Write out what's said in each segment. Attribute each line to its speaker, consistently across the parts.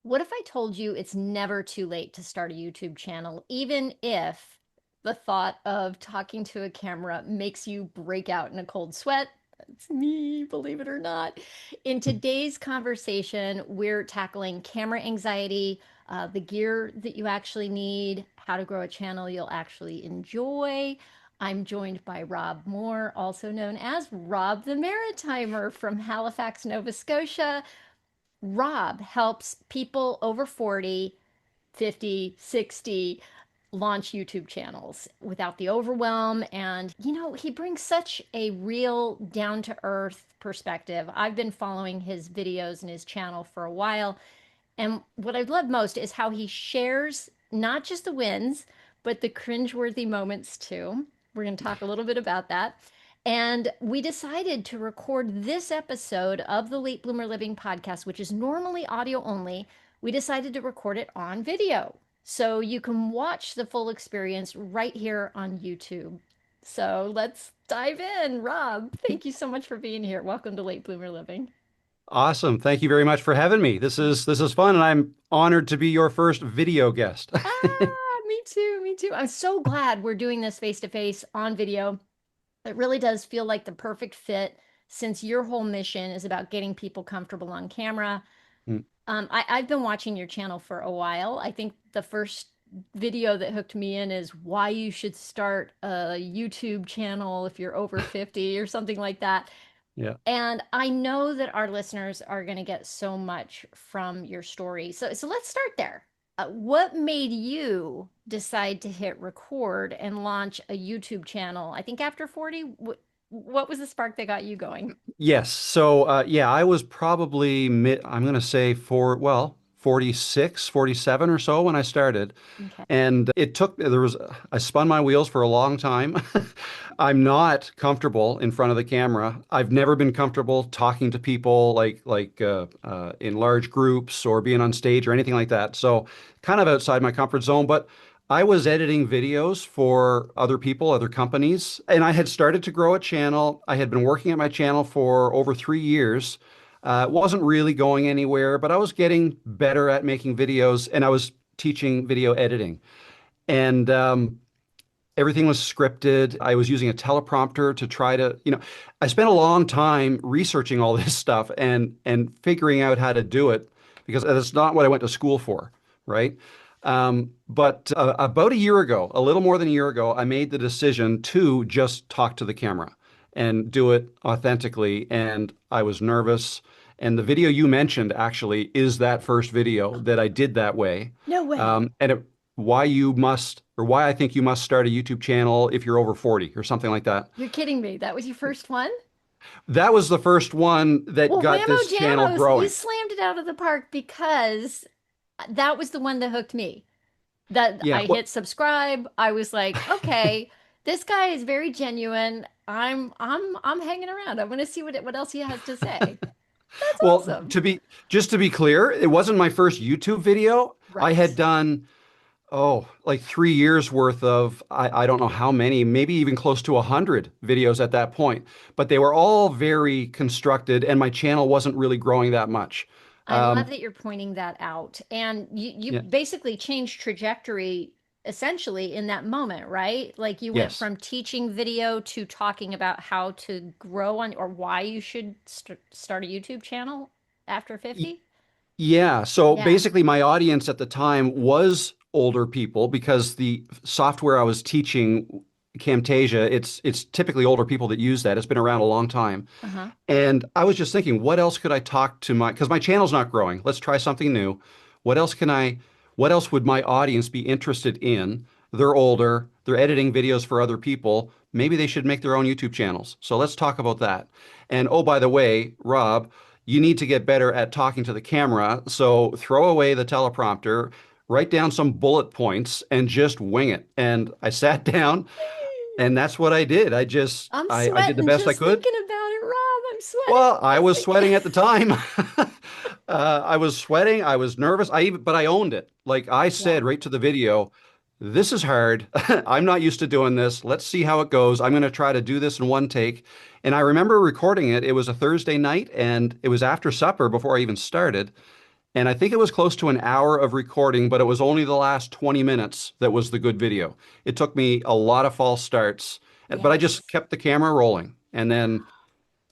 Speaker 1: What if I told you it's never too late to start a YouTube channel, even if the thought of talking to a camera makes you break out in a cold sweat? It's me, believe it or not. In today's conversation, we're tackling camera anxiety, the gear that you actually need, how to grow a channel you'll actually enjoy. I'm joined by Rob Moore, also known as Rob the Maritimer from Halifax, Nova Scotia. Rob helps people over 40, 50, 60 launch YouTube channels without the overwhelm. And, he brings such a real down to earth perspective. I've been following his videos and his channel for a while. And what I love most is how he shares not just the wins, but the cringeworthy moments too. We're going to talk a little bit about that. And we decided to record this episode of the Late Bloomer Living podcast, which is normally audio only. We decided to record it on video. So you can watch the full experience right here on YouTube. So let's dive in. Rob, thank you so much for being here. Welcome to Late Bloomer Living.
Speaker 2: Awesome. Thank you very much for having me. This is fun, and I'm honored to be your first video guest.
Speaker 1: Me too. Me too. I'm so glad we're doing this face to face on video. It really does feel like the perfect fit since your whole mission is about getting people comfortable on camera.
Speaker 2: Mm.
Speaker 1: I've been watching your channel for a while. I think the first video that hooked me in is why you should start a YouTube channel if you're over 50 or something like that.
Speaker 2: Yeah.
Speaker 1: And I know that our listeners are going to get so much from your story. So let's start there. What made you decide to hit record and launch a YouTube channel? I think after 40, what was the spark that got you going?
Speaker 2: Yes. So, I was probably I'm going to say 46, 47 or so when I started.
Speaker 1: Okay.
Speaker 2: And I spun my wheels for a long time. I'm not comfortable in front of the camera. I've never been comfortable talking to people in large groups or being on stage or anything like that. So kind of outside my comfort zone, but I was editing videos for other people, other companies, and I had started to grow a channel. I had been working at my channel for over 3 years. It wasn't really going anywhere, but I was getting better at making videos, and I was teaching video editing. And everything was scripted. I was using a teleprompter to try to, I spent a long time researching all this stuff and figuring out how to do it because that's not what I went to school for, right? But about a year ago, a little more than a year ago, I made the decision to just talk to the camera and do it authentically. And I was nervous. And the video you mentioned actually is that first video that I did that way.
Speaker 1: No way.
Speaker 2: And why I think you must start a YouTube channel if you're over 40 or something like that.
Speaker 1: You're kidding me. That was your first one?
Speaker 2: That was the first one that
Speaker 1: Well,
Speaker 2: got
Speaker 1: whammo
Speaker 2: this channel
Speaker 1: jammos, you
Speaker 2: growing.
Speaker 1: slammed it out of the park because that was the one that hooked me. That
Speaker 2: Yeah.
Speaker 1: I
Speaker 2: Well,
Speaker 1: hit subscribe. I was like, okay, this guy is very genuine. I'm hanging around. I want to see what else he has to say. That's
Speaker 2: well,
Speaker 1: awesome.
Speaker 2: to be clear, it wasn't my first YouTube video. I
Speaker 1: Right.
Speaker 2: had done, like 3 years worth of, I don't know how many, maybe even close to 100 videos at that point. But they were all very constructed, and my channel wasn't really growing that much.
Speaker 1: I love
Speaker 2: Um,
Speaker 1: that you're pointing that out. And you
Speaker 2: yeah.
Speaker 1: basically changed trajectory essentially in that moment, right? Like you went
Speaker 2: Yes.
Speaker 1: from teaching video to talking about how to grow on or why you should start a YouTube channel after 50.
Speaker 2: Yeah. So
Speaker 1: Yeah.
Speaker 2: basically, my audience at the time was older people because the software I was teaching, Camtasia, it's typically older people that use that. It's been around a long time.
Speaker 1: Uh-huh.
Speaker 2: And I was just thinking, what else could I talk to because my channel's not growing. Let's try something new. What else can I, what else would my audience be interested in? They're older, they're editing videos for other people. Maybe they should make their own YouTube channels. So let's talk about that. And oh, by the way, Rob, you need to get better at talking to the camera. So throw away the teleprompter, write down some bullet points, and just wing it. And I sat down, and that's what I did.
Speaker 1: I'm
Speaker 2: I did the
Speaker 1: sweating
Speaker 2: best I
Speaker 1: just
Speaker 2: could.
Speaker 1: thinking about it, Rob. I'm sweating
Speaker 2: Well, I
Speaker 1: just
Speaker 2: was
Speaker 1: thinking.
Speaker 2: sweating at the time. I was sweating. I was nervous. But I owned it. Like I
Speaker 1: Yeah.
Speaker 2: said right to the video, this is hard. I'm not used to doing this. Let's see how it goes. I'm going to try to do this in one take. And I remember recording it. It was a Thursday night and it was after supper before I even started. And I think it was close to an hour of recording, but it was only the last 20 minutes that was the good video. It took me a lot of false starts, but I just
Speaker 1: Yes.
Speaker 2: kept the camera rolling. And then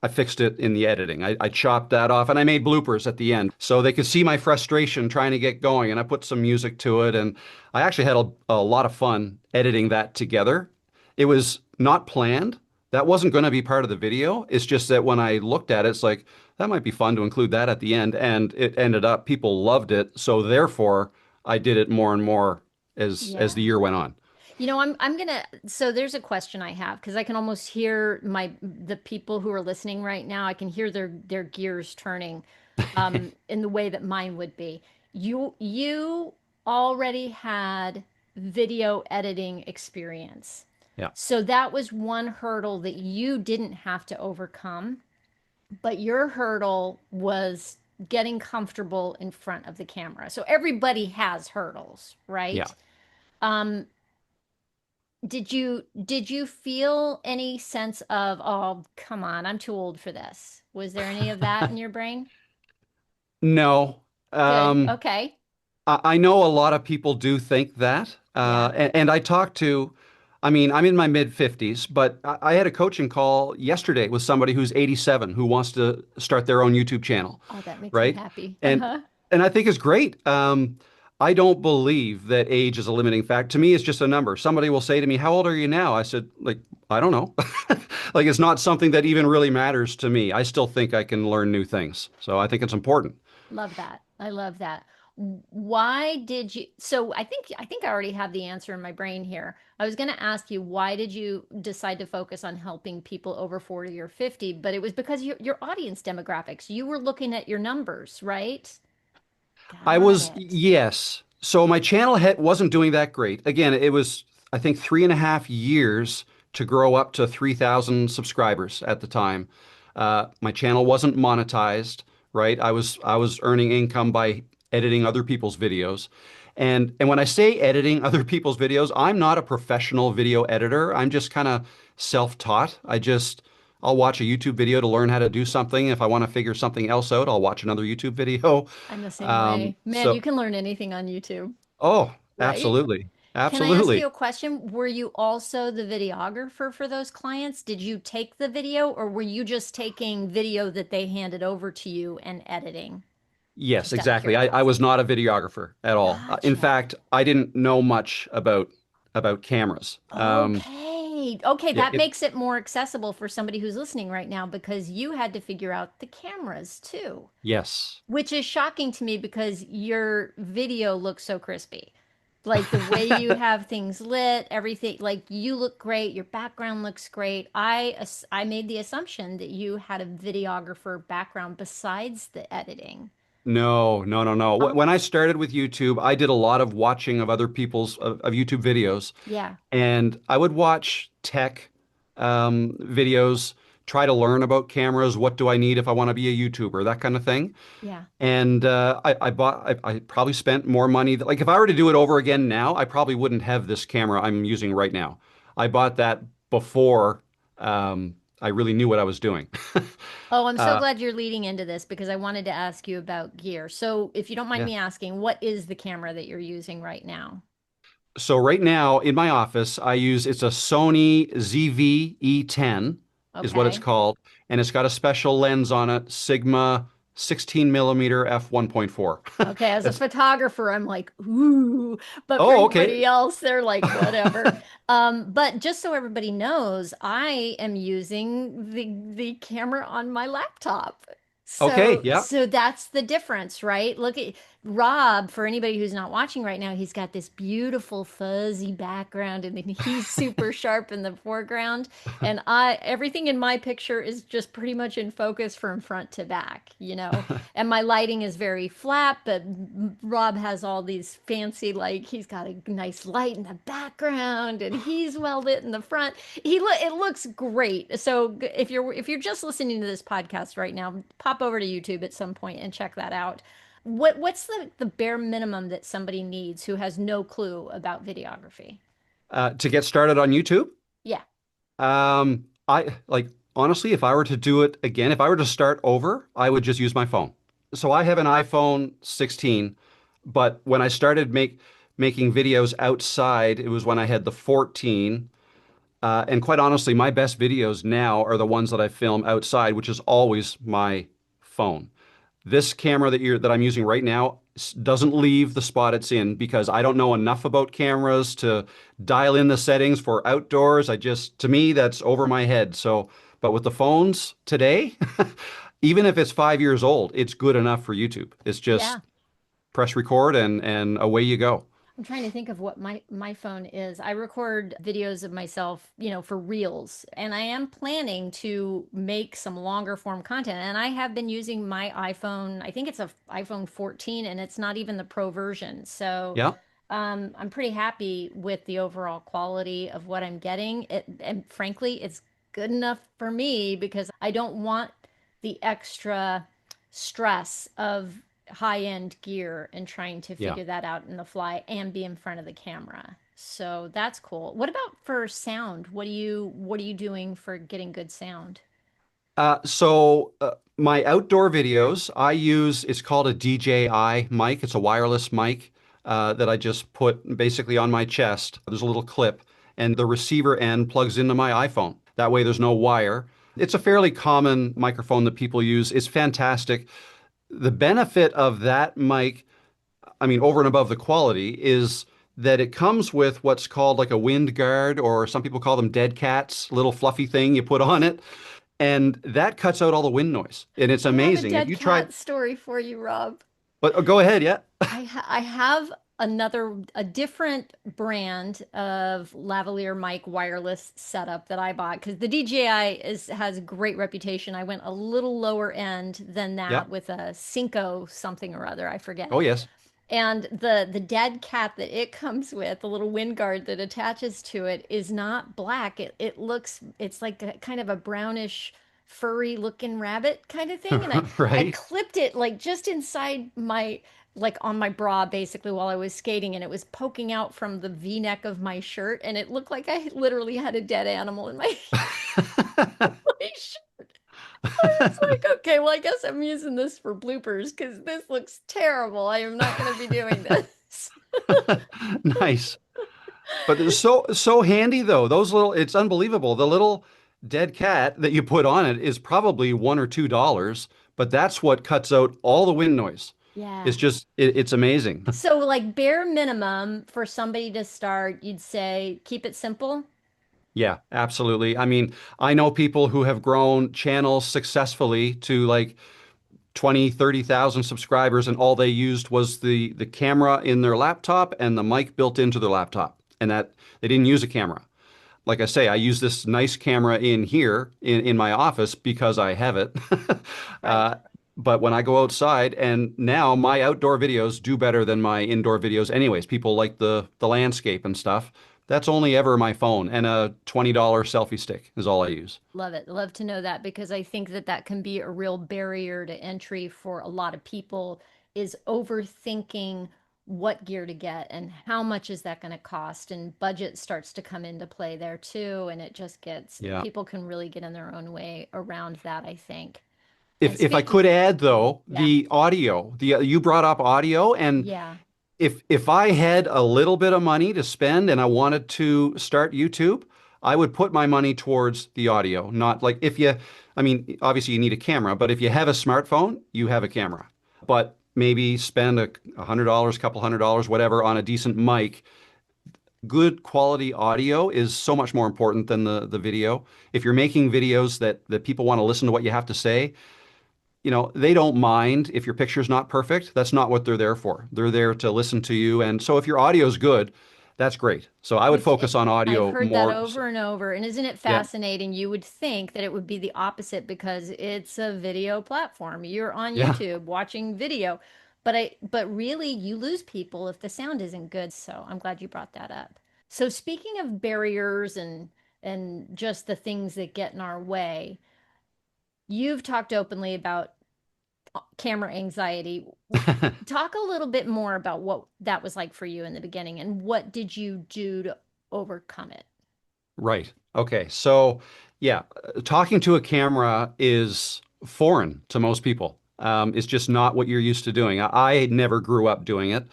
Speaker 2: I fixed it in the editing. I chopped that off and I made bloopers at the end so they could see my frustration trying to get going. And I put some music to it. And I actually had a lot of fun editing that together. It was not planned. That wasn't going to be part of the video. It's just that when I looked at it, it's like, that might be fun to include that at the end. And it ended up, people loved it. So therefore, I did it more and more as
Speaker 1: Yeah.
Speaker 2: the year went on.
Speaker 1: I'm gonna, so there's a question I have because I can almost hear the people who are listening right now. I can hear their gears turning in the way that mine would be. You already had video editing experience.
Speaker 2: Yeah.
Speaker 1: So that was one hurdle that you didn't have to overcome, but your hurdle was getting comfortable in front of the camera. So everybody has hurdles,
Speaker 2: Yeah.
Speaker 1: right? Um, did you feel any sense of, oh, come on, I'm too old for this? Was there any of that in your brain?
Speaker 2: No.
Speaker 1: Good.
Speaker 2: Um,
Speaker 1: Okay.
Speaker 2: I know a lot of people do think that.
Speaker 1: Yeah.
Speaker 2: And I talked to, I mean, I'm in my mid 50s, but I had a coaching call yesterday with somebody who's 87 who wants to start their own YouTube channel,
Speaker 1: Oh, that makes me
Speaker 2: right?
Speaker 1: happy.
Speaker 2: And and I think it's great. I don't believe that age is a limiting fact. To me, it's just a number. Somebody will say to me, "How old are you now?" I said, like, I don't know. Like, it's not something that even really matters to me. I still think I can learn new things. So I think it's important.
Speaker 1: Love that. I love that. Why did you? So I think I already have the answer in my brain here. I was going to ask you, why did you decide to focus on helping people over 40 or 50? But it was because your audience demographics. You were looking at your numbers, right?
Speaker 2: I
Speaker 1: Got
Speaker 2: was,
Speaker 1: it.
Speaker 2: yes. So my channel wasn't doing that great. Again, it was, I think, 3.5 years to grow up to 3,000 subscribers at the time. My channel wasn't monetized, right? I was earning income by editing other people's videos. And when I say editing other people's videos, I'm not a professional video editor. I'm just kind of self-taught. I'll watch a YouTube video to learn how to do something. If I want to figure something else out, I'll watch another YouTube video.
Speaker 1: I'm the same way. Man, you
Speaker 2: So,
Speaker 1: can learn anything on YouTube,
Speaker 2: oh,
Speaker 1: right?
Speaker 2: absolutely.
Speaker 1: Can I ask you
Speaker 2: Absolutely.
Speaker 1: a question? Were you also the videographer for those clients? Did you take the video, or were you just taking video that they handed over to you and editing?
Speaker 2: Yes,
Speaker 1: Just out of
Speaker 2: exactly. I was
Speaker 1: curiosity.
Speaker 2: not a videographer at all. In
Speaker 1: Gotcha.
Speaker 2: fact, I didn't know much about cameras.
Speaker 1: Okay. Okay,
Speaker 2: Yeah,
Speaker 1: that makes it more accessible for somebody who's listening right now because you had to figure out the cameras too.
Speaker 2: yes.
Speaker 1: Which is shocking to me because your video looks so crispy. Like the way you have things lit, everything, like you look great, your background looks great. I made the assumption that you had a videographer background besides the editing.
Speaker 2: No, no, no, no.
Speaker 1: Oh,
Speaker 2: When I started with YouTube, I did a lot of watching of other people's of YouTube videos,
Speaker 1: yeah,
Speaker 2: and I would watch tech videos, try to learn about cameras. What do I need if I want to be a YouTuber? That kind of thing.
Speaker 1: yeah.
Speaker 2: And I probably spent more money. Like if I were to do it over again now, I probably wouldn't have this camera I'm using right now. I bought that before I really knew what I was doing.
Speaker 1: Oh, I'm so
Speaker 2: Uh,
Speaker 1: glad you're leading into this because I wanted to ask you about gear. So, if you don't mind
Speaker 2: yeah.
Speaker 1: me asking, what is the camera that you're using right now?
Speaker 2: So right now in my office, it's a Sony ZV-E10 is what it's
Speaker 1: Okay.
Speaker 2: called, and it's got a special lens on it, Sigma 16 millimeter f1.4.
Speaker 1: Okay, as a
Speaker 2: That's
Speaker 1: photographer, I'm like, ooh, but for
Speaker 2: oh, okay.
Speaker 1: anybody else, they're like, whatever. But just so everybody knows, I am using the camera on my laptop.
Speaker 2: Okay, yeah.
Speaker 1: So that's the difference, right? Look at Rob, for anybody who's not watching right now, he's got this beautiful fuzzy background and then he's super sharp in the foreground. And everything in my picture is just pretty much in focus from front to back, you know? And my lighting is very flat, but Rob has all these fancy, like he's got a nice light in the background and he's well lit in the front. It looks great. So if you're just listening to this podcast right now, pop over to YouTube at some point and check that out. What's the bare minimum that somebody needs who has no clue about videography?
Speaker 2: To get started on YouTube,
Speaker 1: Yeah.
Speaker 2: I like honestly, if I were to do it again, if I were to start over, I would just use my phone. So I have an iPhone 16, but when I started making videos outside, it was when I had the 14. And quite honestly, my best videos now are the ones that I film outside, which is always my phone. This camera that I'm using right now doesn't leave the spot it's in because I don't know enough about cameras to dial in the settings for outdoors. To me, that's over my head. So, but with the phones today, even if it's 5 years old, it's good enough for YouTube. It's just
Speaker 1: Yeah.
Speaker 2: press record and away you go.
Speaker 1: I'm trying to think of what my phone is. I record videos of myself, for reels, and I am planning to make some longer form content. And I have been using my iPhone. I think it's a iPhone 14, and it's not even the Pro version. So,
Speaker 2: Yeah,
Speaker 1: I'm pretty happy with the overall quality of what I'm getting. And frankly, it's good enough for me because I don't want the extra stress of high-end gear and trying to
Speaker 2: yeah.
Speaker 1: figure that out in the fly and be in front of the camera. So that's cool. What about for sound? What are you doing for getting good sound?
Speaker 2: My outdoor videos, it's called a DJI mic. It's a wireless mic that I just put basically on my chest. There's a little clip, and the receiver end plugs into my iPhone. That way, there's no wire. It's a fairly common microphone that people use. It's fantastic. The benefit of that mic, I mean, over and above the quality, is that it comes with what's called like a wind guard, or some people call them dead cats, little fluffy thing you put on it. And that cuts out all the wind noise. And it's
Speaker 1: I have a
Speaker 2: amazing. If
Speaker 1: dead
Speaker 2: you try,
Speaker 1: cat story for you, Rob.
Speaker 2: but go ahead, yeah.
Speaker 1: I have a different brand of lavalier mic wireless setup that I bought because the DJI has a great reputation. I went a little lower end than
Speaker 2: Yeah.
Speaker 1: that with a Cinco something or other, I forget.
Speaker 2: Oh, yes.
Speaker 1: And the dead cat that it comes with, the little wind guard that attaches to it, is not black. It's like a kind of a brownish, furry looking rabbit kind of thing. And I
Speaker 2: Right.
Speaker 1: clipped it like just inside like on my bra basically while I was skating, and it was poking out from the V-neck of my shirt, and it looked like I literally had a dead animal in my, my shirt. I was like, okay, well, I guess I'm using this for bloopers because this looks terrible. I am not going to be doing this.
Speaker 2: Nice. But they're so handy though. It's unbelievable. The little dead cat that you put on it is probably $1 or $2, but that's what cuts out all the wind noise.
Speaker 1: Yeah.
Speaker 2: It's amazing.
Speaker 1: So, like, bare minimum for somebody to start, you'd say keep it simple.
Speaker 2: Yeah, absolutely. I mean, I know people who have grown channels successfully to like 20, 30,000 subscribers, and all they used was the camera in their laptop and the mic built into their laptop. And that they didn't use a camera. Like I say, I use this nice camera in here in my office because I have it.
Speaker 1: Right.
Speaker 2: uh, but when I go outside, and now my outdoor videos do better than my indoor videos anyways. People like the landscape and stuff. That's only ever my phone and a $20 selfie stick is all I use.
Speaker 1: Love it. Love to know that because I think that that can be a real barrier to entry for a lot of people is overthinking what gear to get and how much is that going to cost, and budget starts to come into play there too, and it just gets
Speaker 2: Yeah.
Speaker 1: people can really get in their own way around that, I think. And
Speaker 2: If I
Speaker 1: speaking,
Speaker 2: could add though,
Speaker 1: yeah.
Speaker 2: the audio, the you brought up audio, and
Speaker 1: Yeah.
Speaker 2: if I had a little bit of money to spend and I wanted to start YouTube, I would put my money towards the audio. Not like I mean, obviously you need a camera, but if you have a smartphone, you have a camera. But maybe spend $100, couple $100, whatever, on a decent mic. Good quality audio is so much more important than the video. If you're making videos that people want to listen to what you have to say, they don't mind if your picture's not perfect. That's not what they're there for. They're there to listen to you. And so if your audio's good, that's great. So I would
Speaker 1: Which
Speaker 2: focus on
Speaker 1: I've
Speaker 2: audio
Speaker 1: heard that
Speaker 2: more.
Speaker 1: over and over. And isn't it
Speaker 2: Yeah.
Speaker 1: fascinating? You would think that it would be the opposite because it's a video platform. You're on
Speaker 2: Yeah.
Speaker 1: YouTube watching video. But really you lose people if the sound isn't good. So I'm glad you brought that up. So speaking of barriers and just the things that get in our way, you've talked openly about camera anxiety. Talk a little bit more about what that was like for you in the beginning and what did you do to overcome it?
Speaker 2: Right. Okay. So, yeah, talking to a camera is foreign to most people. It's just not what you're used to doing. I never grew up doing it.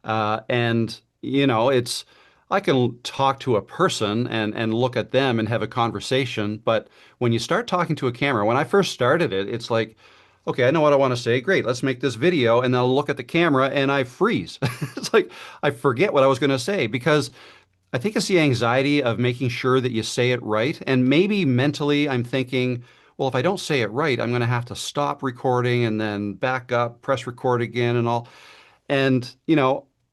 Speaker 2: And, it's, I can talk to a person and look at them and have a conversation. But when you start talking to a camera, when I first started it, it's like, okay, I know what I want to say. Great, let's make this video. And then I'll look at the camera and I freeze. It's like I forget what I was going to say because I think it's the anxiety of making sure that you say it right. And maybe mentally I'm thinking, well, if I don't say it right, I'm going to have to stop recording and then back up, press record again and all. And,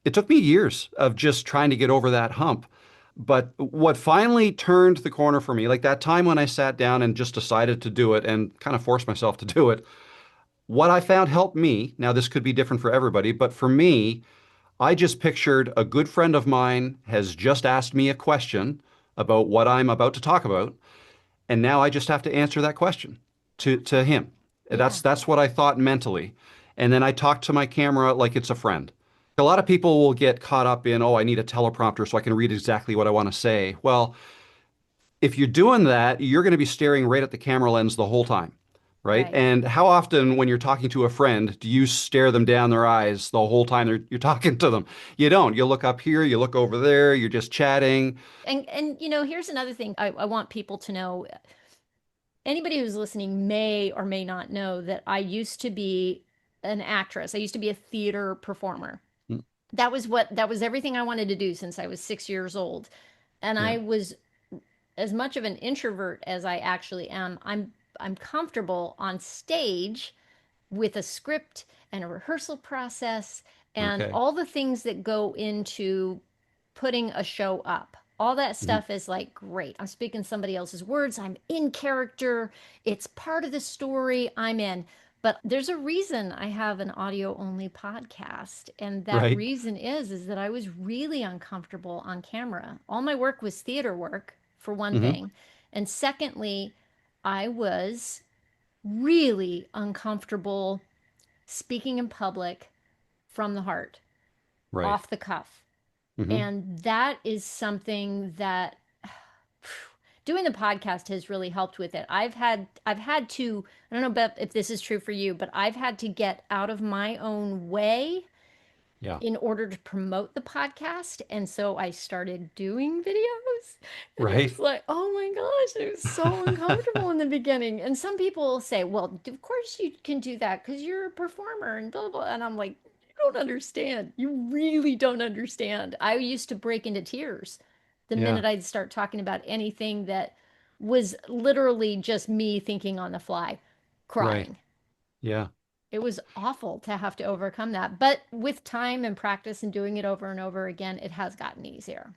Speaker 2: it took me years of just trying to get over that hump. But what finally turned the corner for me, like that time when I sat down and just decided to do it and kind of forced myself to do it, what I found helped me, now this could be different for everybody, but for me, I just pictured a good friend of mine has just asked me a question about what I'm about to talk about, and now I just have to answer that question to him.
Speaker 1: Yeah.
Speaker 2: That's what I thought mentally. And then I talk to my camera like it's a friend. A lot of people will get caught up in, oh, I need a teleprompter so I can read exactly what I want to say. Well, if you're doing that, you're going to be staring right at the camera lens the whole time, right?
Speaker 1: Right.
Speaker 2: And how often, when you're talking to a friend, do you stare them down their eyes the whole time you're talking to them? You don't. You look up here, you look over there, you're just chatting.
Speaker 1: And here's another thing I want people to know. Anybody who's listening may or may not know that I used to be an actress. I used to be a theater performer.
Speaker 2: Mm,
Speaker 1: That was everything I wanted to do since I was 6 years old. And
Speaker 2: yeah.
Speaker 1: I was as much of an introvert as I actually am. I'm comfortable on stage with a script and a rehearsal process and
Speaker 2: Okay.
Speaker 1: all the things that go into putting a show up. All that
Speaker 2: Hmm.
Speaker 1: stuff is like great. I'm speaking somebody else's words. I'm in character. It's part of the story. I'm in. But there's a reason I have an audio only podcast. And that
Speaker 2: Right.
Speaker 1: reason is that I was really uncomfortable on camera. All my work was theater work, for one
Speaker 2: Hmm.
Speaker 1: thing. And secondly, I was really uncomfortable speaking in public from the heart,
Speaker 2: Right.
Speaker 1: off the cuff.
Speaker 2: Hmm.
Speaker 1: And that is something that doing the podcast has really helped with it. I've had to, I don't know Beth, if this is true for you, but I've had to get out of my own way
Speaker 2: Yeah.
Speaker 1: in order to promote the podcast. And so I started doing videos. And it was
Speaker 2: Right.
Speaker 1: like, oh my gosh, it was so uncomfortable in the beginning. And some people will say, well, of course you can do that because you're a performer and blah, blah. And I'm like, you don't understand. You really don't understand. I used to break into tears the
Speaker 2: Yeah.
Speaker 1: minute I'd start talking about anything that was literally just me thinking on the fly,
Speaker 2: Right.
Speaker 1: crying.
Speaker 2: Yeah.
Speaker 1: It was awful to have to overcome that. But with time and practice and doing it over and over again, it has gotten easier.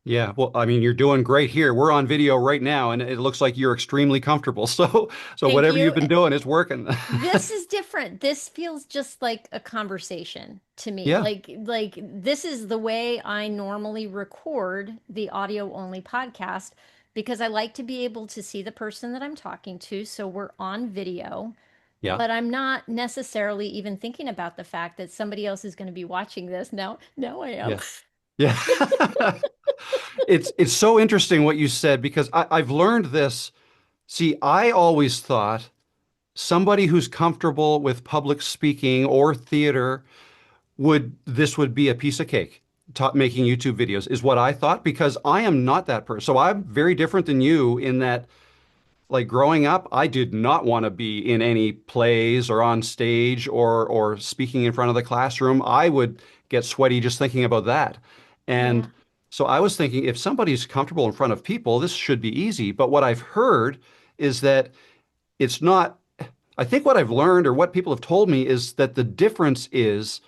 Speaker 2: Yeah. Well, I mean, you're doing great here. We're on video right now, and it looks like you're extremely comfortable. So
Speaker 1: Thank
Speaker 2: whatever
Speaker 1: you.
Speaker 2: you've been doing is working.
Speaker 1: This is different. This feels just like a conversation to me.
Speaker 2: Yeah.
Speaker 1: Like this is the way I normally record the audio only podcast because I like to be able to see the person that I'm talking to. So we're on video,
Speaker 2: Yeah.
Speaker 1: but I'm not necessarily even thinking about the fact that somebody else is going to be watching this. Now I am.
Speaker 2: Yeah. Yeah. It's so interesting what you said because I've learned this. See, I always thought somebody who's comfortable with public speaking or theater would be a piece of cake. Making YouTube videos is what I thought because I am not that person. So I'm very different than you in that, like growing up, I did not want to be in any plays or on stage or speaking in front of the classroom. I would get sweaty just thinking about that. And
Speaker 1: Yeah.
Speaker 2: so I was thinking, if somebody's comfortable in front of people, this should be easy. But what I've heard is that it's not. I think what I've learned or what people have told me is that the difference is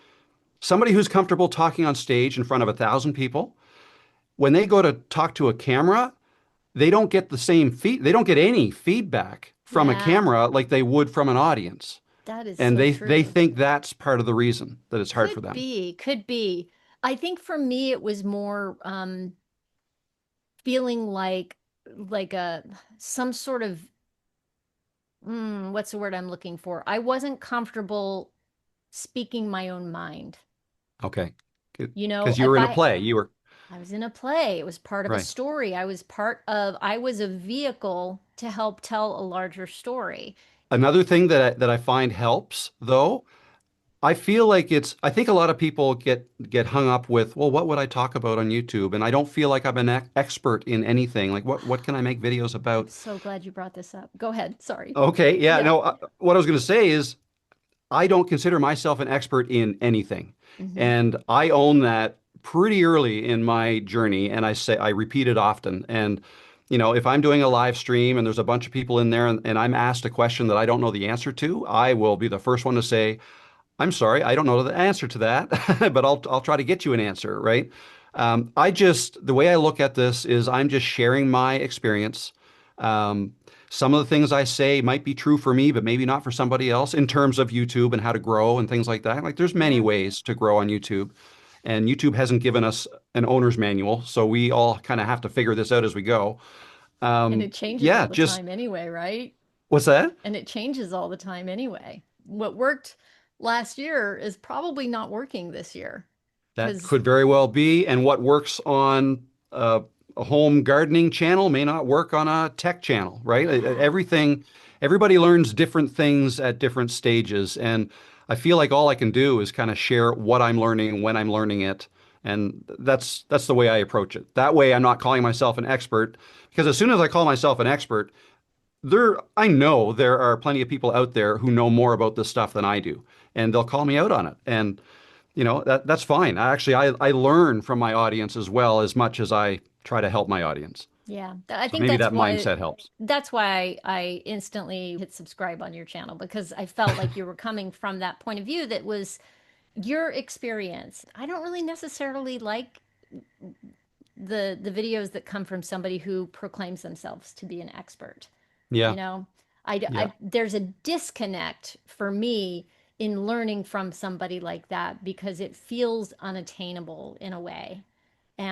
Speaker 2: somebody who's comfortable talking on stage in front of 1,000 people, when they go to talk to a camera, they don't get the same they don't get any feedback from a
Speaker 1: Yeah.
Speaker 2: camera like they would from an audience.
Speaker 1: That is
Speaker 2: And
Speaker 1: so
Speaker 2: they
Speaker 1: true.
Speaker 2: think that's part of the reason that it's hard for
Speaker 1: Could
Speaker 2: them.
Speaker 1: be, could be. I think for me it was more feeling like a some sort of what's the word I'm looking for? I wasn't comfortable speaking my own mind.
Speaker 2: Okay.
Speaker 1: You know,
Speaker 2: Because you
Speaker 1: if
Speaker 2: were in a play. You were
Speaker 1: I was in a play, it was part of a
Speaker 2: right.
Speaker 1: story. I was a vehicle to help tell a larger story.
Speaker 2: Another thing that I find helps though, I feel like I think a lot of people get hung up with, well, what would I talk about on YouTube? And I don't feel like I'm an expert in anything. Like what can I make videos
Speaker 1: I'm
Speaker 2: about?
Speaker 1: so glad you brought this up. Go ahead. Sorry.
Speaker 2: Okay, yeah,
Speaker 1: Yeah.
Speaker 2: no, what I was going to say is I don't consider myself an expert in anything.
Speaker 1: Hmm.
Speaker 2: And I own that pretty early in my journey. And I repeat it often. And, if I'm doing a live stream and there's a bunch of people in there and I'm asked a question that I don't know the answer to, I will be the first one to say, I'm sorry, I don't know the answer to that, but I'll try to get you an answer, right? The way I look at this is I'm just sharing my experience. Um, some of the things I say might be true for me, but maybe not for somebody else in terms of YouTube and how to grow and things like that. Like there's many
Speaker 1: Yeah.
Speaker 2: ways to grow on YouTube, and YouTube hasn't given us an owner's manual, so we all kind of have to figure this out as we go.
Speaker 1: And it changes
Speaker 2: Yeah,
Speaker 1: all the
Speaker 2: just
Speaker 1: time anyway, right?
Speaker 2: what's that?
Speaker 1: And it changes all the time anyway. What worked last year is probably not working this year
Speaker 2: That
Speaker 1: because,
Speaker 2: could very well be. And what works on a home gardening channel may not work on a tech channel, right?
Speaker 1: yeah.
Speaker 2: Everybody learns different things at different stages. And I feel like all I can do is kind of share what I'm learning when I'm learning it. And that's the way I approach it. That way, I'm not calling myself an expert because as soon as I call myself an expert, I know there are plenty of people out there who know more about this stuff than I do, and they'll call me out on it. And that's fine. I learn from my audience as well as much as I try to help my audience.
Speaker 1: Yeah. I
Speaker 2: So
Speaker 1: think
Speaker 2: maybe that mindset helps.
Speaker 1: that's why I instantly hit subscribe on your channel because I felt like you were coming from that point of view that was your experience. I don't really necessarily like the videos that come from somebody who proclaims themselves to be an expert. You
Speaker 2: Yeah,
Speaker 1: know,
Speaker 2: yeah,
Speaker 1: there's a disconnect for me in learning from somebody like that because it feels unattainable in a way.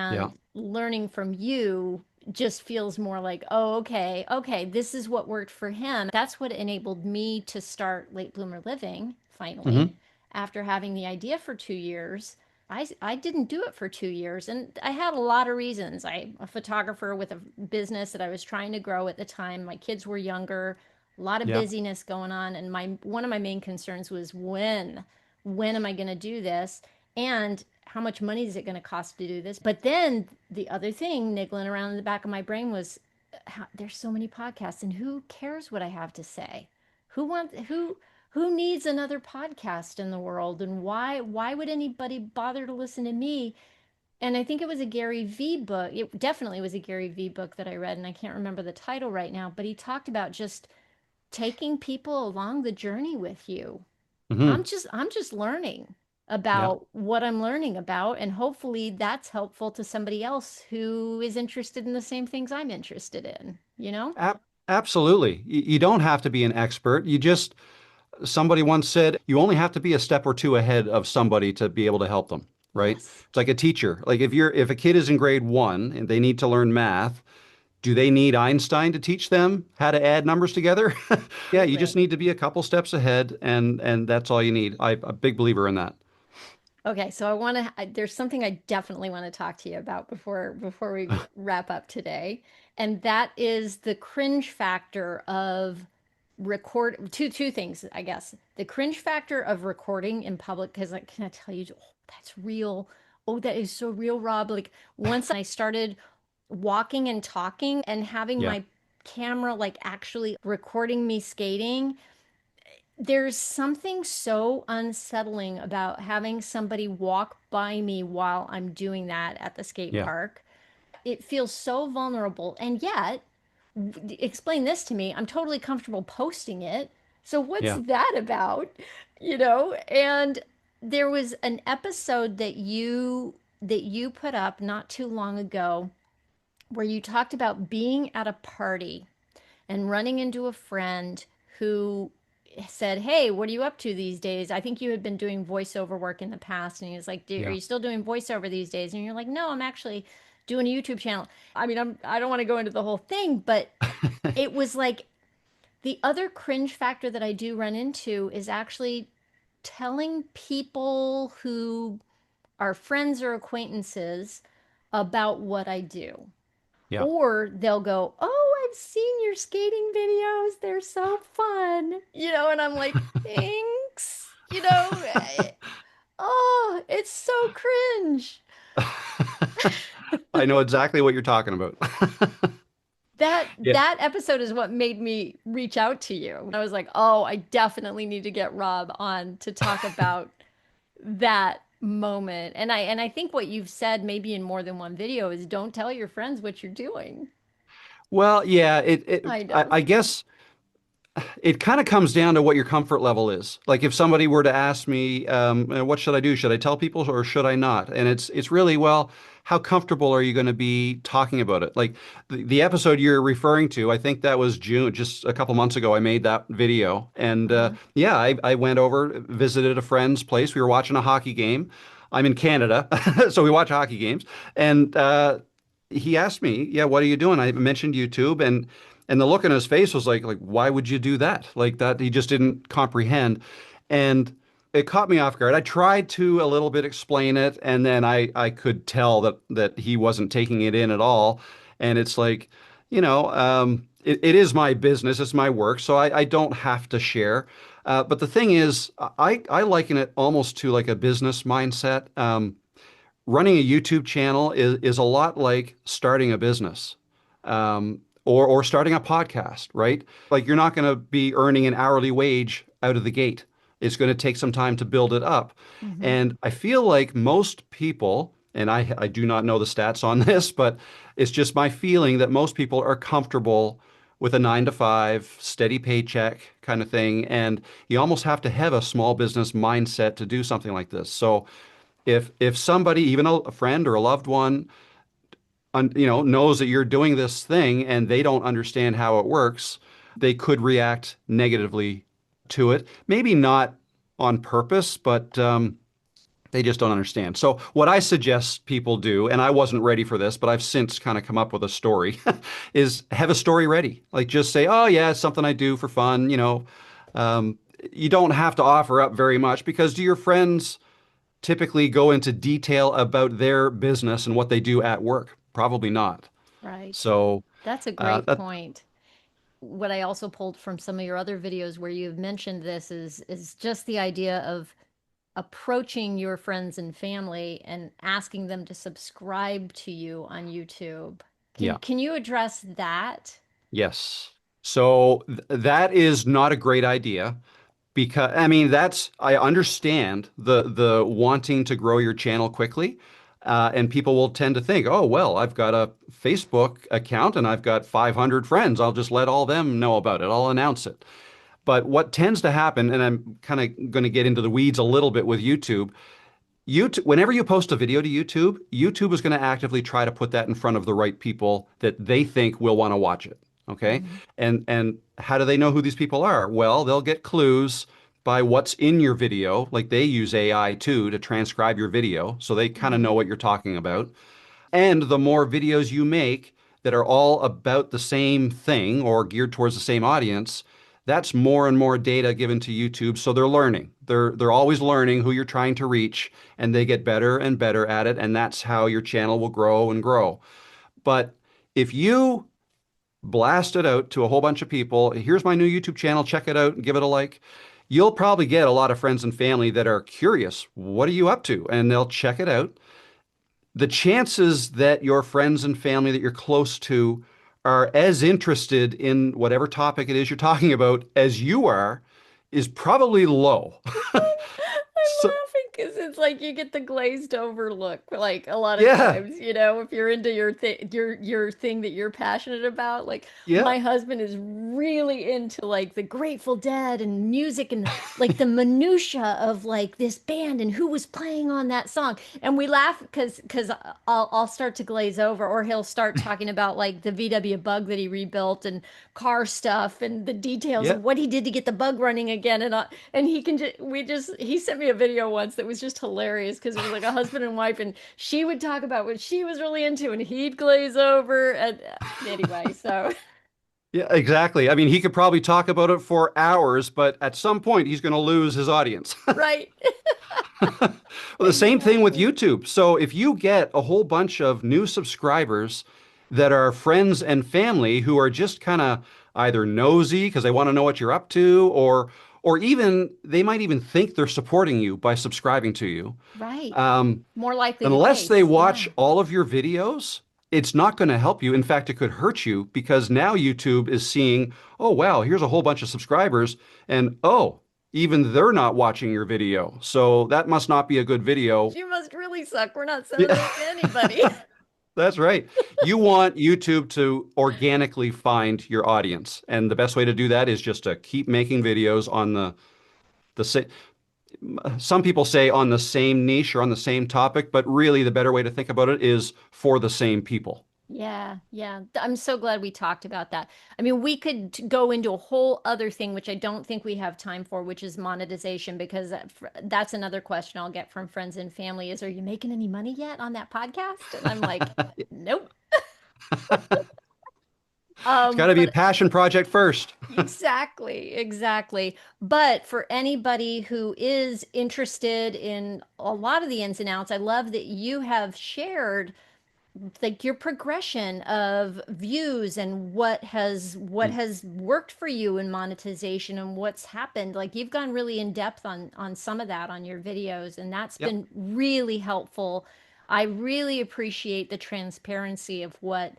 Speaker 2: yeah.
Speaker 1: And learning from you just feels more like, oh, okay, okay, this is what worked for him. That's what enabled me to start Late Bloomer Living finally
Speaker 2: Hmm.
Speaker 1: after having the idea for 2 years. I didn't do it for 2 years and I had a lot of reasons. I'm a photographer with a business that I was trying to grow at the time. My kids were younger, a lot of
Speaker 2: Yeah.
Speaker 1: busyness going on. And one of my main concerns was when am I going to do this? And how much money is it going to cost to do this? But then the other thing niggling around in the back of my brain was there's so many podcasts and who cares what I have to say? Who wants who needs another podcast in the world and why would anybody bother to listen to me? And I think it was a Gary Vee book. It definitely was a Gary Vee book that I read and I can't remember the title right now, but he talked about just taking people along the journey with you.
Speaker 2: Hmm.
Speaker 1: I'm just learning
Speaker 2: Yeah.
Speaker 1: about what I'm learning about and hopefully that's helpful to somebody else who is interested in the same things I'm interested in, you know?
Speaker 2: Ab Absolutely. You don't have to be an expert. Somebody once said, you only have to be a step or two ahead of somebody to be able to help them, right?
Speaker 1: Yes.
Speaker 2: It's like a teacher. Like if a kid is in grade 1 and they need to learn math, do they need Einstein to teach them how to add numbers together? Yeah, you just
Speaker 1: Absolutely.
Speaker 2: need to be a couple steps ahead, and that's all you need. I'm a big believer in that.
Speaker 1: Okay, so there's something I definitely want to talk to you about before we wrap up today, and that is the cringe factor of two things, I guess. The cringe factor of recording in public because like can I tell you, oh, that's real. Oh, that is so real, Rob. Like once I started walking and talking and having
Speaker 2: Yeah,
Speaker 1: my camera like actually recording me skating, there's something so unsettling about having somebody walk by me while I'm doing that at the skate
Speaker 2: yeah,
Speaker 1: park. It feels so vulnerable. And yet, explain this to me. I'm totally comfortable posting it. So what's
Speaker 2: yeah,
Speaker 1: that about? You know? And there was an episode that you put up not too long ago where you talked about being at a party and running into a friend who said, "Hey, what are you up to these days? I think you had been doing voiceover work in the past." And he was like, "Are
Speaker 2: yeah,
Speaker 1: you still doing voiceover these days?" And you're like, "No, I'm actually doing a YouTube channel." I mean, I don't want to go into the whole thing, but it was like the other cringe factor that I do run into is actually telling people who are friends or acquaintances about what I do.
Speaker 2: yeah,
Speaker 1: Or they'll go, "Oh, I've seen your skating videos. They're so fun. And I'm like, thanks. Oh, it's so cringe.
Speaker 2: I know exactly what you're talking about.
Speaker 1: That
Speaker 2: Yeah.
Speaker 1: that episode is what made me reach out to you. I was like, "Oh, I definitely need to get Rob on to talk about that moment." And I think what you've said maybe in more than one video is don't tell your friends what you're doing.
Speaker 2: Well, yeah,
Speaker 1: I know.
Speaker 2: I guess it kind of comes down to what your comfort level is. Like if somebody were to ask me, what should I do? Should I tell people or should I not? And it's really, well, how comfortable are you going to be talking about it? Like the episode you're referring to, I think that was June, just a couple months ago. I made that video, and
Speaker 1: Uh-huh.
Speaker 2: yeah, I went over, visited a friend's place. We were watching a hockey game. I'm in Canada, so we watch hockey games, and he asked me, "Yeah, what are you doing?" I mentioned YouTube, and the look on his face was like, why would you do that? Like that, he just didn't comprehend. And it caught me off guard. I tried to a little bit explain it, and then I could tell that he wasn't taking it in at all. And it's like, it is my business, it's my work, so I don't have to share. But the thing is, I liken it almost to like a business mindset. Running a YouTube channel is a lot like starting a business, or starting a podcast, right? Like you're not going to be earning an hourly wage out of the gate. It's going to take some time to build it up.
Speaker 1: Hmm.
Speaker 2: And I feel like most people, and I do not know the stats on this, but it's just my feeling that most people are comfortable with a 9 to 5 steady paycheck kind of thing. And you almost have to have a small business mindset to do something like this. So if somebody, even a friend or a loved one, knows that you're doing this thing and they don't understand how it works, they could react negatively to it. Maybe not on purpose, but they just don't understand. So what I suggest people do, and I wasn't ready for this, but I've since kind of come up with a story, is have a story ready. Like just say, oh yeah, it's something I do for fun. Um, you don't have to offer up very much because do your friends typically go into detail about their business and what they do at work? Probably not.
Speaker 1: Right.
Speaker 2: So
Speaker 1: That's a great
Speaker 2: that
Speaker 1: point. What I also pulled from some of your other videos where you've mentioned this is just the idea of approaching your friends and family and asking them to subscribe to you on YouTube. Can
Speaker 2: yeah,
Speaker 1: can you address that?
Speaker 2: yes. So that is not a great idea because I mean I understand the wanting to grow your channel quickly. And people will tend to think, oh, well, I've got a Facebook account and I've got 500 friends. I'll just let all them know about it. I'll announce it. But what tends to happen, and I'm kind of going to get into the weeds a little bit with YouTube, whenever you post a video to YouTube, YouTube is going to actively try to put that in front of the right people that they think will want to watch it. Okay.
Speaker 1: Hmm.
Speaker 2: And how do they know who these people are? Well, they'll get clues by what's in your video. Like they use AI too to transcribe your video. So they kind of know
Speaker 1: Hmm.
Speaker 2: what you're talking about. And the more videos you make that are all about the same thing or geared towards the same audience, that's more and more data given to YouTube. So they're learning. They're always learning who you're trying to reach, and they get better and better at it. And that's how your channel will grow and grow. But if you blast it out to a whole bunch of people, here's my new YouTube channel, check it out and give it a like. You'll probably get a lot of friends and family that are curious. What are you up to? And they'll check it out. The chances that your friends and family that you're close to are as interested in whatever topic it is you're talking about as you are is probably low.
Speaker 1: I'm
Speaker 2: So,
Speaker 1: laughing because it's like you get the glazed over look, like a lot of
Speaker 2: yeah,
Speaker 1: times, if you're into your thing that you're passionate about. Like
Speaker 2: yeah,
Speaker 1: my husband is really into like the Grateful Dead and music and like the minutia of like this band and who was playing on that song. And we laugh because I'll start to glaze over, or he'll start talking about like the VW Bug that he rebuilt and car stuff and the details
Speaker 2: yeah.
Speaker 1: of what he did to get the bug running again. And he can just he sent me a video once that was just hilarious because it was like a husband and wife, and she would talk about what she was really into, and he'd glaze over. And anyway, so
Speaker 2: Yeah, exactly. I mean, he could probably talk about it for hours, but at some point he's going to lose his audience.
Speaker 1: right,
Speaker 2: Well, the same thing with
Speaker 1: exactly.
Speaker 2: YouTube. So if you get a whole bunch of new subscribers, that are friends and family who are just kind of either nosy because they want to know what you're up to, or even they might even think they're supporting you by subscribing to you.
Speaker 1: Right.
Speaker 2: Um,
Speaker 1: More likely the
Speaker 2: Unless they
Speaker 1: case.
Speaker 2: watch
Speaker 1: Yeah.
Speaker 2: all of your videos, it's not going to help you. In fact, it could hurt you because now YouTube is seeing, oh, wow, here's a whole bunch of subscribers, and oh, even they're not watching your video. So that must not be a good video.
Speaker 1: You must really suck. We're not sending
Speaker 2: Yeah,
Speaker 1: this to anybody.
Speaker 2: that's right. You want YouTube to organically find your audience. And the best way to do that is just to keep making videos on the same. Some people say on the same niche or on the same topic, but really the better way to think about it is for the same people.
Speaker 1: Yeah, yeah. I'm so glad we talked about that. I mean, we could go into a whole other thing, which I don't think we have time for, which is monetization, because that's another question I'll get from friends and family is, are you making any money yet on that podcast? And I'm like, nope.
Speaker 2: It's got to be a
Speaker 1: But
Speaker 2: passion project first.
Speaker 1: exactly, exactly. But for anybody who is interested in a lot of the ins and outs, I love that you have shared like your progression of views and what has worked for you in monetization and what's happened. Like you've gone really in depth on some of that on your videos, and that's
Speaker 2: Yep.
Speaker 1: been really helpful. I really appreciate the transparency of what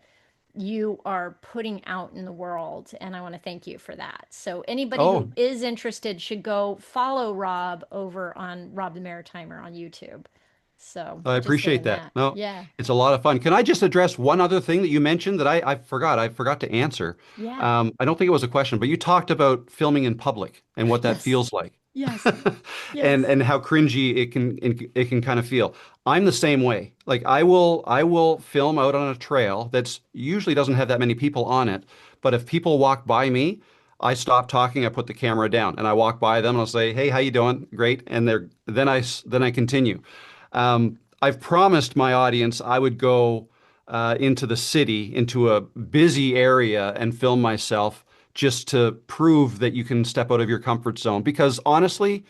Speaker 1: you are putting out in the world, and I want to thank you for that. So anybody who
Speaker 2: Oh,
Speaker 1: is interested should go follow Rob over on Rob the Maritimer on YouTube. So
Speaker 2: I
Speaker 1: just
Speaker 2: appreciate
Speaker 1: saying
Speaker 2: that.
Speaker 1: that.
Speaker 2: No,
Speaker 1: Yeah.
Speaker 2: it's a lot of fun. Can I just address one other thing that you mentioned that I forgot? I forgot to answer.
Speaker 1: Yeah.
Speaker 2: I don't think it was a question, but you talked about filming in public and what that
Speaker 1: Yes.
Speaker 2: feels like.
Speaker 1: Yes.
Speaker 2: and
Speaker 1: Yes.
Speaker 2: and how cringy it can kind of feel. I'm the same way. Like I will film out on a trail that's usually doesn't have that many people on it, but if people walk by me, I stop talking, I put the camera down, and I walk by them and I'll say, "Hey, how you doing? Great." And then I continue. I've promised my audience I would go into the city, into a busy area, and film myself just to prove that you can step out of your comfort zone. Because honestly,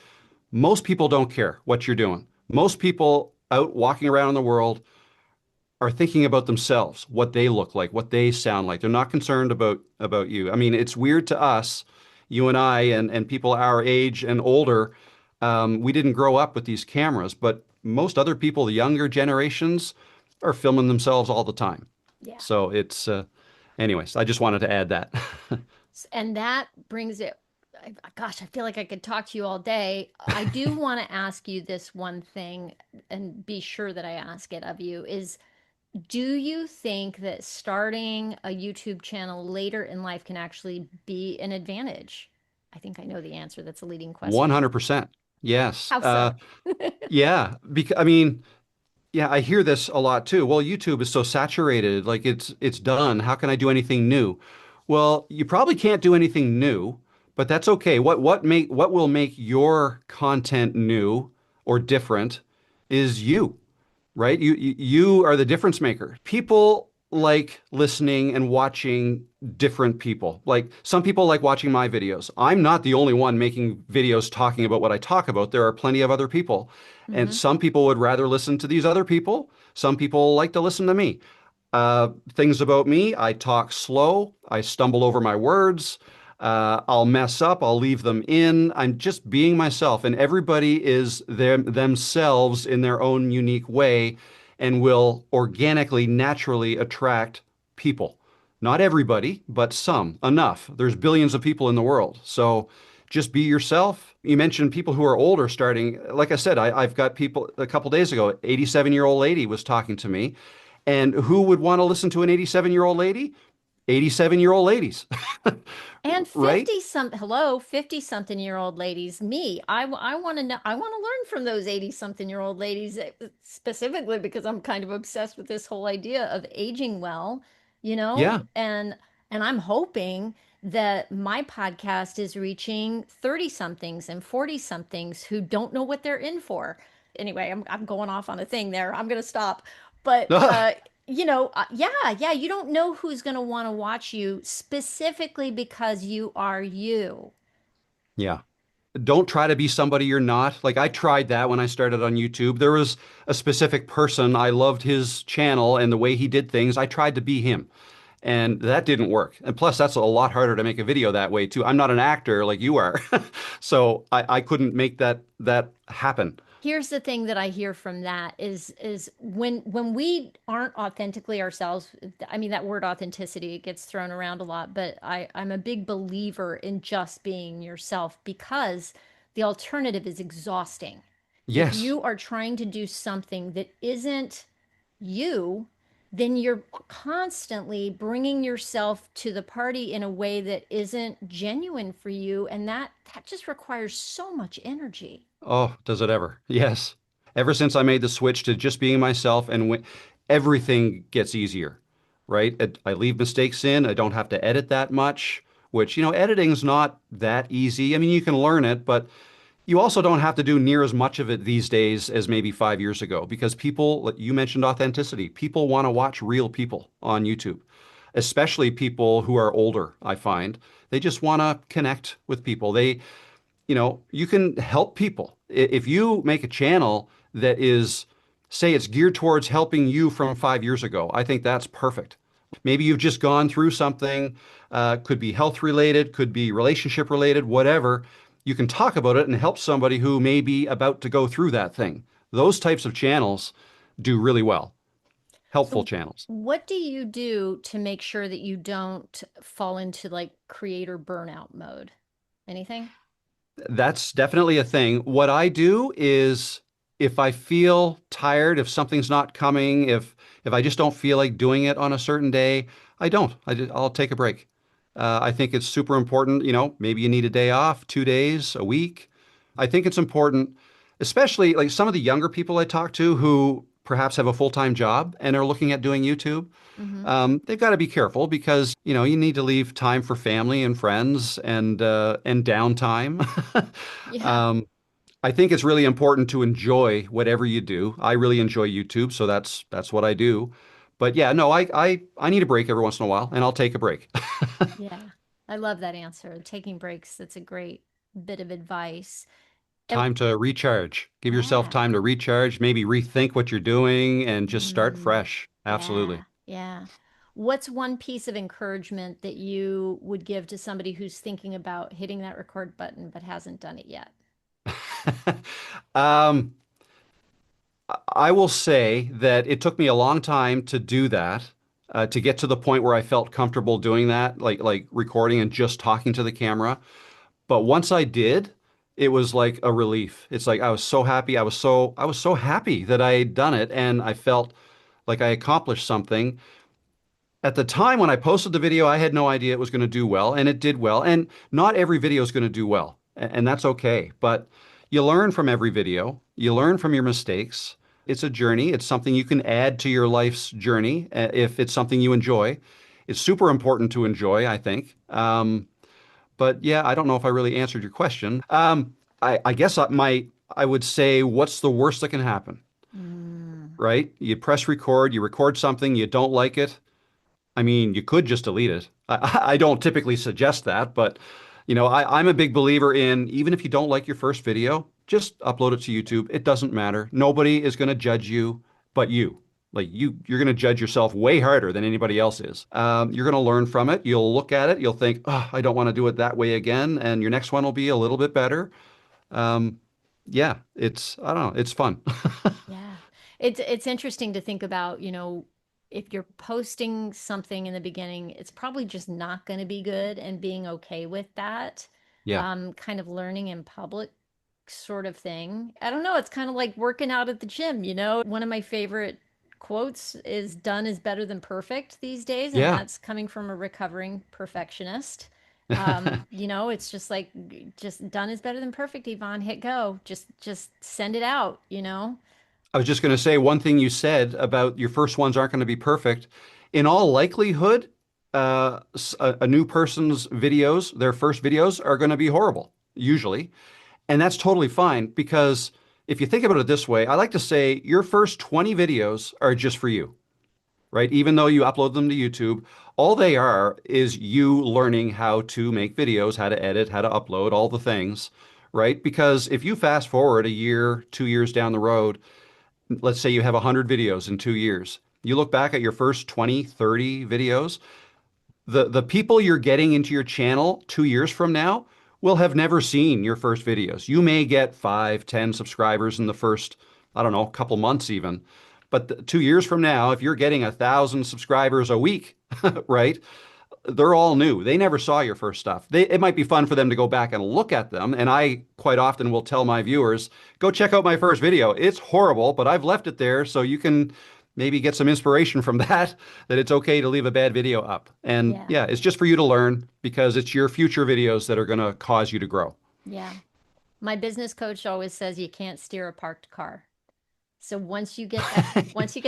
Speaker 2: most people don't care what you're doing. Most people out walking around in the world are thinking about themselves, what they look like, what they sound like. They're not concerned about you. I mean, it's weird to us, you and I, and people our age and older. We didn't grow up with these cameras, but most other people, the younger generations, are filming themselves all the time.
Speaker 1: Yeah.
Speaker 2: So anyways, I just wanted to add that.
Speaker 1: And that brings it. Gosh, I feel like I could talk to you all day. I do want to ask you this one thing and be sure that I ask it of you is do you think that starting a YouTube channel later in life can actually be an advantage? I think I know the answer. That's a leading question.
Speaker 2: 100%. Yes.
Speaker 1: How so?
Speaker 2: Yeah. Because I mean, yeah, I hear this a lot too. Well, YouTube is so saturated, like it's done. How can I do anything new? Well, you probably can't do anything new, but that's okay. What will make your content new or different is you, right? You are the difference maker. People like listening and watching different people. Like some people like watching my videos. I'm not the only one making videos talking about what I talk about. There are plenty of other people. And
Speaker 1: Hmm.
Speaker 2: some people would rather listen to these other people. Some people like to listen to me. Things about me, I talk slow, I stumble over my words, I'll mess up, I'll leave them in. I'm just being myself, and everybody is themselves in their own unique way and will organically, naturally attract people. Not everybody, but some, enough. There's billions of people in the world. So just be yourself. You mentioned people who are older starting. Like I said, I've got people a couple days ago, 87-year-old lady was talking to me. And who would want to listen to an 87-year-old lady? 87-year-old ladies,
Speaker 1: And
Speaker 2: right?
Speaker 1: 50 something year old ladies, me, I want to know, I want to learn from those 80 something year old ladies specifically because I'm kind of obsessed with this whole idea of aging well,
Speaker 2: Yeah.
Speaker 1: and I'm hoping that my podcast is reaching 30 somethings and 40 somethings who don't know what they're in for. Anyway, I'm going off on a thing there. I'm going to stop. But yeah, yeah, you don't know who's going to want to watch you specifically because you are you.
Speaker 2: Yeah. Don't try to be somebody you're not. Like I tried that when I started on YouTube. There was a specific person, I loved his channel and the way he did things. I tried to be him. And that didn't work. And plus, that's a lot harder to make a video that way too. I'm not an actor like you are. So I couldn't make that happen.
Speaker 1: Here's the thing that I hear from that is when we aren't authentically ourselves, I mean that word authenticity it gets thrown around a lot, but I'm a big believer in just being yourself because the alternative is exhausting. If
Speaker 2: Yes.
Speaker 1: you are trying to do something that isn't you, then you're constantly bringing yourself to the party in a way that isn't genuine for you, and that just requires so much energy.
Speaker 2: Oh, does it ever? Yes. Ever since I made the switch to just being myself and everything gets easier, right? I leave mistakes in. I don't have to edit that much, which, editing's not that easy. I mean, you can learn it, but you also don't have to do near as much of it these days as maybe 5 years ago because people, like you mentioned authenticity, people want to watch real people on YouTube, especially people who are older, I find. They just want to connect with people. You can help people. If you make a channel that is, say, it's geared towards helping you from 5 years ago, I think that's perfect. Maybe you've just gone through something, could be health related, could be relationship related, whatever. You can talk about it and help somebody who may be about to go through that thing. Those types of channels do really well, helpful
Speaker 1: So,
Speaker 2: channels.
Speaker 1: what do you do to make sure that you don't fall into like creator burnout mode? Anything?
Speaker 2: That's definitely a thing. What I do is if I feel tired, if something's not coming, if I just don't feel like doing it on a certain day, I don't. I'll take a break. I think it's super important. Maybe you need a day off, 2 days, a week. I think it's important, especially like some of the younger people I talk to who perhaps have a full-time job and are looking at doing YouTube.
Speaker 1: Mm-hmm.
Speaker 2: They've got to be careful because you need to leave time for family and friends and downtime.
Speaker 1: Yeah.
Speaker 2: um, I think it's really important to enjoy whatever you do. I really enjoy YouTube, so that's what I do. But yeah, no, I need a break every once in a while, and I'll take a break.
Speaker 1: Yeah. I love that answer. Taking breaks, that's a great bit of advice. And
Speaker 2: Time to recharge. Give yourself
Speaker 1: yeah.
Speaker 2: time to recharge, maybe rethink what you're doing, and just start
Speaker 1: Mm,
Speaker 2: fresh. Absolutely.
Speaker 1: yeah. Yeah. What's one piece of encouragement that you would give to somebody who's thinking about hitting that record button but hasn't done it yet?
Speaker 2: Um, I will say that it took me a long time to do that, to get to the point where I felt comfortable doing that, like recording and just talking to the camera. But once I did, it was like a relief. It's like I was so happy. I was so happy that I had done it, and I felt like I accomplished something. At the time when I posted the video, I had no idea it was going to do well, and it did well. And not every video is going to do well, and that's okay. But you learn from every video, you learn from your mistakes. It's a journey, it's something you can add to your life's journey if it's something you enjoy. It's super important to enjoy, I think. But yeah, I don't know if I really answered your question. I guess I would say, what's the worst that can happen,
Speaker 1: Mm,
Speaker 2: right? You press record, you record something, you don't like it. I mean, you could just delete it. I don't typically suggest that, but I'm a big believer in even if you don't like your first video, just upload it to YouTube. It doesn't matter. Nobody is going to judge you but you. Like you're going to judge yourself way harder than anybody else is. You're going to learn from it. You'll look at it. You'll think, oh, I don't want to do it that way again. And your next one will be a little bit better. Um, yeah, I don't know. It's fun.
Speaker 1: yeah. It's interesting to think about, if you're posting something in the beginning, it's probably just not going to be good and being okay with that.
Speaker 2: Yeah.
Speaker 1: Kind of learning in public sort of thing. I don't know, it's kind of like working out at the gym. One of my favorite quotes is done is better than perfect these days, and
Speaker 2: Yeah.
Speaker 1: that's coming from a recovering perfectionist. It's just like just done is better than perfect, Yvonne. Hit go. Just send it out.
Speaker 2: I was just going to say one thing you said about your first ones aren't going to be perfect. In all likelihood, a new person's videos, their first videos, are going to be horrible, usually. And that's totally fine because if you think about it this way, I like to say your first 20 videos are just for you, right? Even though you upload them to YouTube, all they are is you learning how to make videos, how to edit, how to upload, all the things, right? Because if you fast forward a year, 2 years down the road, let's say you have 100 videos in 2 years, you look back at your first 20, 30 videos, the people you're getting into your channel 2 years from now will have never seen your first videos. You may get 5, 10 subscribers in the first, I don't know, couple months even. But 2 years from now, if you're getting 1,000 subscribers a week, right? They're all new. They never saw your first stuff. It might be fun for them to go back and look at them. And I quite often will tell my viewers, go check out my first video. It's horrible, but I've left it there so you can maybe get some inspiration from that, that it's okay to leave a bad video up. And
Speaker 1: Yeah.
Speaker 2: yeah, it's just for you to learn because it's your future videos that are going to cause you to grow.
Speaker 1: Yeah. My business coach always says you can't steer a parked car. So once you get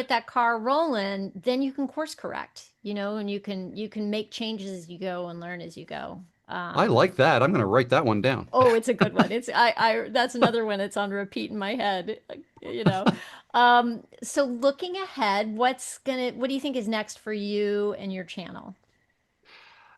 Speaker 1: that car rolling, then you can course correct, and you can make changes as you go and learn as you go.
Speaker 2: I like that. I'm going to write that one down.
Speaker 1: Oh, it's a good one. I that's another one that's on repeat in my head, you know. So looking ahead, what do you think is next for you and your channel?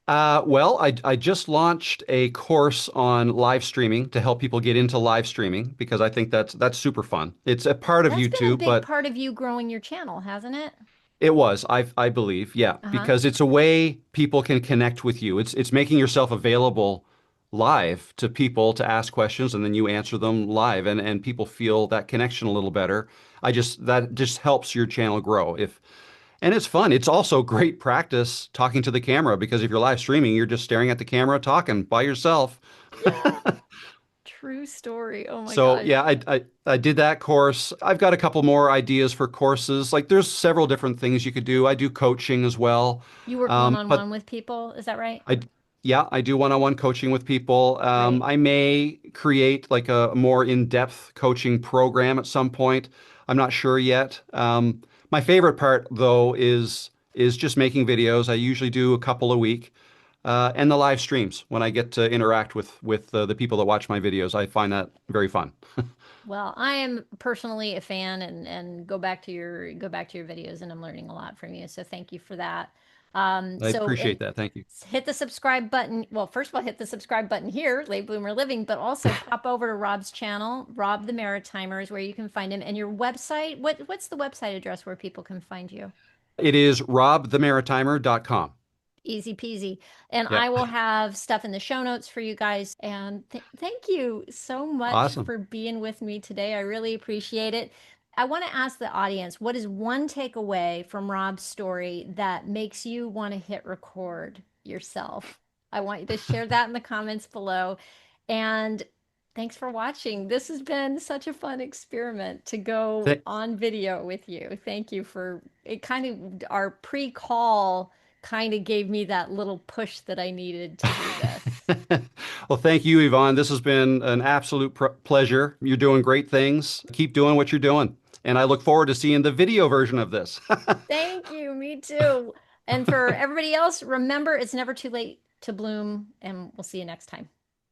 Speaker 2: Well, I just launched a course on live streaming to help people get into live streaming because I think that's super fun. It's a part of
Speaker 1: That's been a
Speaker 2: YouTube,
Speaker 1: big
Speaker 2: but
Speaker 1: part of you growing your channel, hasn't it?
Speaker 2: it was, I believe, yeah,
Speaker 1: Uh-huh.
Speaker 2: because it's a way people can connect with you. It's making yourself available live to people to ask questions and then you answer them live and people feel that connection a little better. That just helps your channel grow. If And it's fun. It's also great practice talking to the camera because if you're live streaming, you're just staring at the camera talking by yourself.
Speaker 1: Yeah. True story. Oh my
Speaker 2: So
Speaker 1: gosh.
Speaker 2: yeah, I did that course. I've got a couple more ideas for courses. Like there's several different things you could do. I do coaching as well.
Speaker 1: You work
Speaker 2: But
Speaker 1: one-on-one with people, is that right?
Speaker 2: I yeah, I do one-on-one coaching with people.
Speaker 1: Great.
Speaker 2: I may create like a more in-depth coaching program at some point. I'm not sure yet. My favorite part though is just making videos. I usually do a couple a week. And the live streams when I get to interact with the people that watch my videos. I find that very fun.
Speaker 1: Well, I am personally a fan and go back to your videos and I'm learning a lot from you. So thank you for that.
Speaker 2: I
Speaker 1: And
Speaker 2: appreciate that. Thank you.
Speaker 1: hit the subscribe button. Well, first of all, hit the subscribe button here, Late Bloomer Living, but also pop over to Rob's channel, Rob the Maritimer is where you can find him. And your website, what's the website address where people can find you?
Speaker 2: It is robthemaritimer.com.
Speaker 1: Easy peasy. And
Speaker 2: Yep.
Speaker 1: I will have stuff in the show notes for you guys. And thank you so much
Speaker 2: Awesome.
Speaker 1: for being with me today. I really appreciate it. I want to ask the audience, what is one takeaway from Rob's story that makes you want to hit record yourself? I want you to share that in the comments below. And thanks for watching. This has been such a fun experiment to go
Speaker 2: Th-
Speaker 1: on video with you. Thank you for it. Kind of our pre-call kind of gave me that little push that I needed to do this.
Speaker 2: Well, thank you, Yvonne. This has been an absolute pleasure. You're doing great things. Keep doing what you're doing. And I look forward to seeing the video version of this.
Speaker 1: Thank you. Me too. And for everybody else, remember it's never too late to bloom, and we'll see you next time.